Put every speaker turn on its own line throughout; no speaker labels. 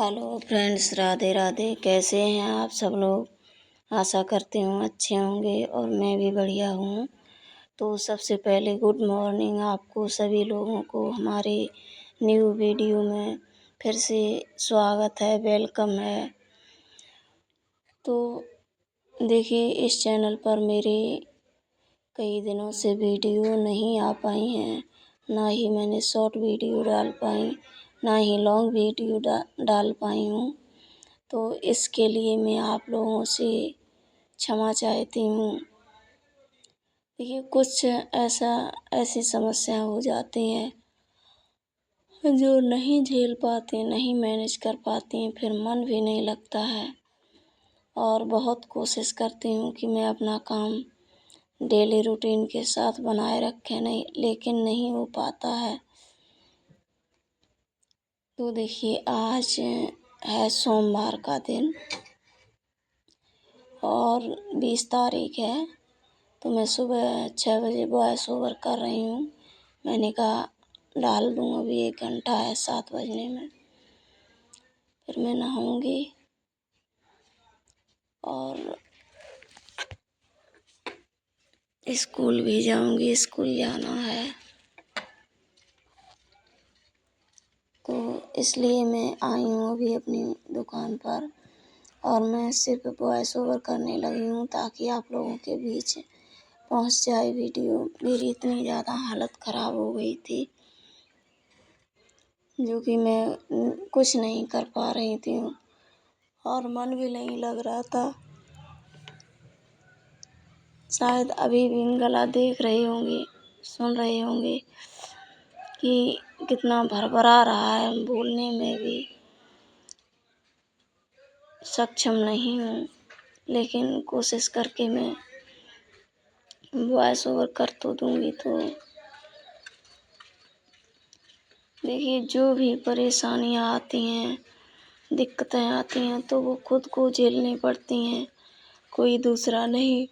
Hello friends, Radhe Radhe. कैसे हैं आप सब लोग। आशा करती हूँ अच्छे होंगे और मैं भी बढ़िया हूँ। तो सबसे पहले गुड मॉर्निंग आपको सभी लोगों को हमारे न्यू वीडियो में फिर से स्वागत है, वेलकम है। तो देखिए, इस चैनल पर मेरे कई दिनों से वीडियो नहीं आ पाई हैं, ना ही मैंने शॉर्ट वीडियो डाल पाई, ना ही लॉन्ग वीडियो डाल पाई हूँ। तो इसके लिए मैं आप लोगों से क्षमा चाहती हूँ। देखिए, कुछ ऐसी समस्या हो जाती हैं जो नहीं झेल पाते, नहीं मैनेज कर पाती हैं, फिर मन भी नहीं लगता है। और बहुत कोशिश करती हूँ कि मैं अपना काम डेली रूटीन के साथ बनाए रखें, नहीं लेकिन नहीं हो पाता है। तो देखिए, आज है सोमवार का दिन और 20 तारीख है। तो मैं सुबह 6 बजे वॉइस ओवर कर रही हूँ। मैंने कहा डाल दूँ, अभी 1 घंटा है 7 बजने में। फिर मैं नहाऊँगी और स्कूल भी जाऊँगी, स्कूल जाना है। तो इसलिए मैं आई हूँ अभी अपनी दुकान पर और मैं सिर्फ वॉइस ओवर करने लगी हूँ ताकि आप लोगों के बीच पहुँच जाए वीडियो। मेरी इतनी ज़्यादा हालत ख़राब हो गई थी जो कि मैं कुछ नहीं कर पा रही थी और मन भी नहीं लग रहा था। शायद अभी भी गला देख रहे होंगे, सुन रहे होंगे कि कितना भरभरा रहा है, बोलने में भी सक्षम नहीं हूँ, लेकिन कोशिश करके मैं वॉइस ओवर कर तो दूँगी। तो देखिए, जो भी परेशानियाँ आती हैं, दिक्कतें आती हैं, तो वो खुद को झेलनी पड़ती हैं, कोई दूसरा नहीं।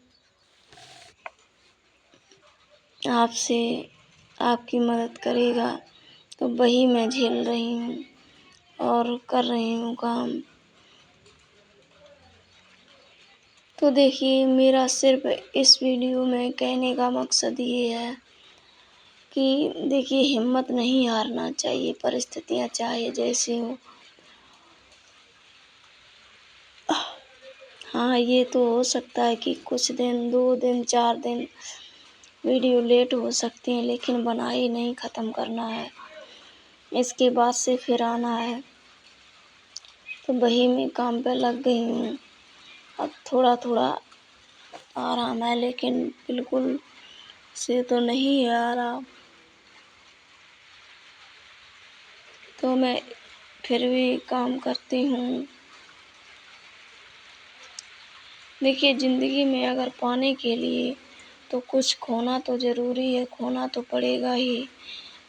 आपसे आपकी मदद करेगा तो वही मैं झेल रही हूँ और कर रही हूँ काम। तो देखिए, मेरा सिर्फ इस वीडियो में कहने का मकसद ये है कि देखिए, हिम्मत नहीं हारना चाहिए, परिस्थितियाँ चाहे जैसी हो। हाँ, ये तो हो सकता है कि कुछ दिन, 2 दिन, 4 दिन वीडियो लेट हो सकती हैं, लेकिन बनाई नहीं ख़त्म करना है। इसके बाद से फिर आना है। तो वही मैं काम पे लग गई हूँ। अब थोड़ा-थोड़ा आराम है, लेकिन बिल्कुल से तो नहीं है आराम। तो मैं फिर भी काम करती हूँ। देखिए, ज़िंदगी में अगर पाने के लिए तो कुछ खोना तो ज़रूरी है, खोना तो पड़ेगा ही।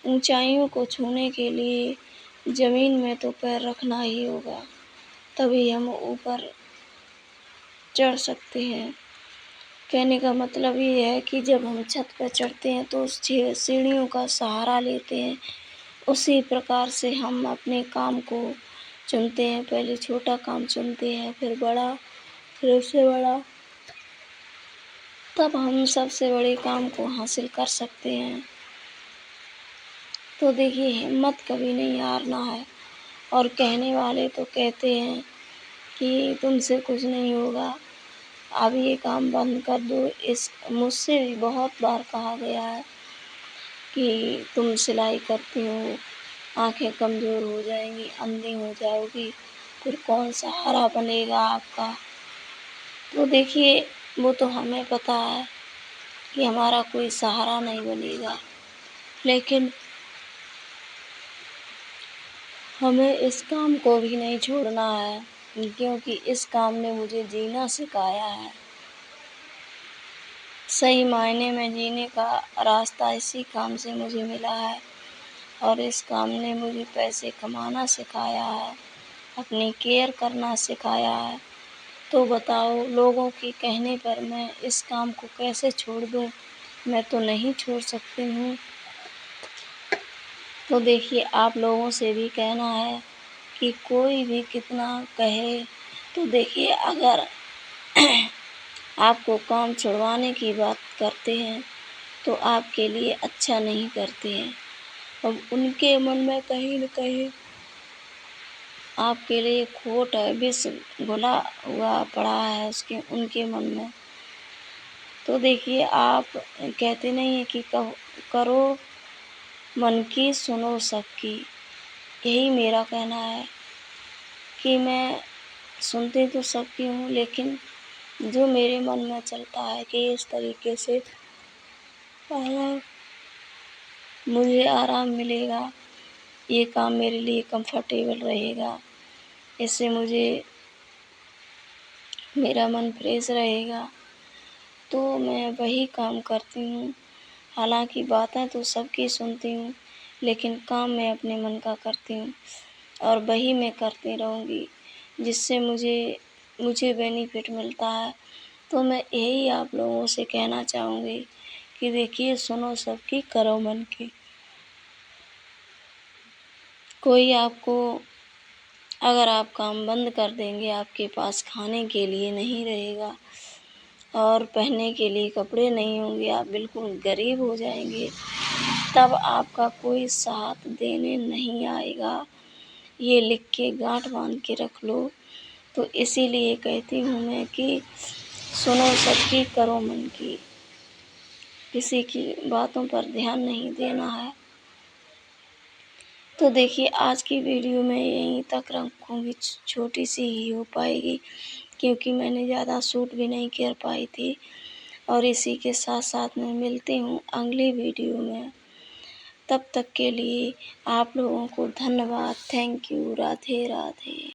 ऊँचाइयों को छूने के लिए ज़मीन में तो पैर रखना ही होगा, तभी हम ऊपर चढ़ सकते हैं। कहने का मतलब ये है कि जब हम छत पर चढ़ते हैं तो उस सीढ़ियों का सहारा लेते हैं। उसी प्रकार से हम अपने काम को चुनते हैं। पहले छोटा काम चुनते हैं, फिर बड़ा, फिर उससे बड़ा, तब हम सबसे बड़े काम को हासिल कर सकते हैं। तो देखिए, हिम्मत कभी नहीं हारना है। और कहने वाले तो कहते हैं कि तुमसे कुछ नहीं होगा, अब ये काम बंद कर दो। इस मुझसे भी बहुत बार कहा गया है कि तुम सिलाई करती हो, आँखें कमज़ोर हो जाएंगी, अंधी हो जाओगी, फिर कौन सहारा बनेगा आपका। तो देखिए, वो तो हमें पता है कि हमारा कोई सहारा नहीं बनेगा, लेकिन हमें इस काम को भी नहीं छोड़ना है, क्योंकि इस काम ने मुझे जीना सिखाया है। सही मायने में जीने का रास्ता इसी काम से मुझे मिला है और इस काम ने मुझे पैसे कमाना सिखाया है, अपनी केयर करना सिखाया है। तो बताओ, लोगों के कहने पर मैं इस काम को कैसे छोड़ दूँ? मैं तो नहीं छोड़ सकती हूँ। तो देखिए, आप लोगों से भी कहना है कि कोई भी कितना कहे, तो देखिए अगर आपको काम छुड़वाने की बात करते हैं तो आपके लिए अच्छा नहीं करते हैं। अब उनके मन में कहीं न कहीं आपके लिए खोट है, विष घुला हुआ पड़ा है उनके मन में। तो देखिए आप कहते नहीं हैं कि करो मन की सुनो सबकी। यही मेरा कहना है कि मैं सुनती तो सबकी हूँ, लेकिन जो मेरे मन में चलता है कि इस तरीके से आराम मुझे आराम मिलेगा, ये काम मेरे लिए कंफर्टेबल रहेगा, इससे मुझे मेरा मन फ्रेश रहेगा, तो मैं वही काम करती हूँ। हालाँकि बातें तो सबकी सुनती हूँ, लेकिन काम मैं अपने मन का करती हूँ और वही मैं करती रहूँगी, जिससे मुझे बेनिफिट मिलता है। तो मैं यही आप लोगों से कहना चाहूँगी कि देखिए सुनो सबकी, करो मन की। कोई आपको अगर आप काम बंद कर देंगे, आपके पास खाने के लिए नहीं रहेगा और पहनने के लिए कपड़े नहीं होंगे, आप बिल्कुल गरीब हो जाएँगे, तब आपका कोई साथ देने नहीं आएगा। ये लिख के गाँठ बाँध के रख लो। तो इसीलिए कहती हूँ मैं कि सुनो सबकी, करो मन की। किसी की बातों पर ध्यान नहीं देना है। तो देखिए आज की वीडियो मैं यहीं तक रखूँगी, छोटी-सी ही हो पाएगी, क्योंकि मैंने ज़्यादा शूट भी नहीं कर पाई थी। और इसी के साथ-साथ मैं मिलती हूँ अगली वीडियो में। तब तक के लिए आप लोगों को धन्यवाद। Thank you. राधे राधे।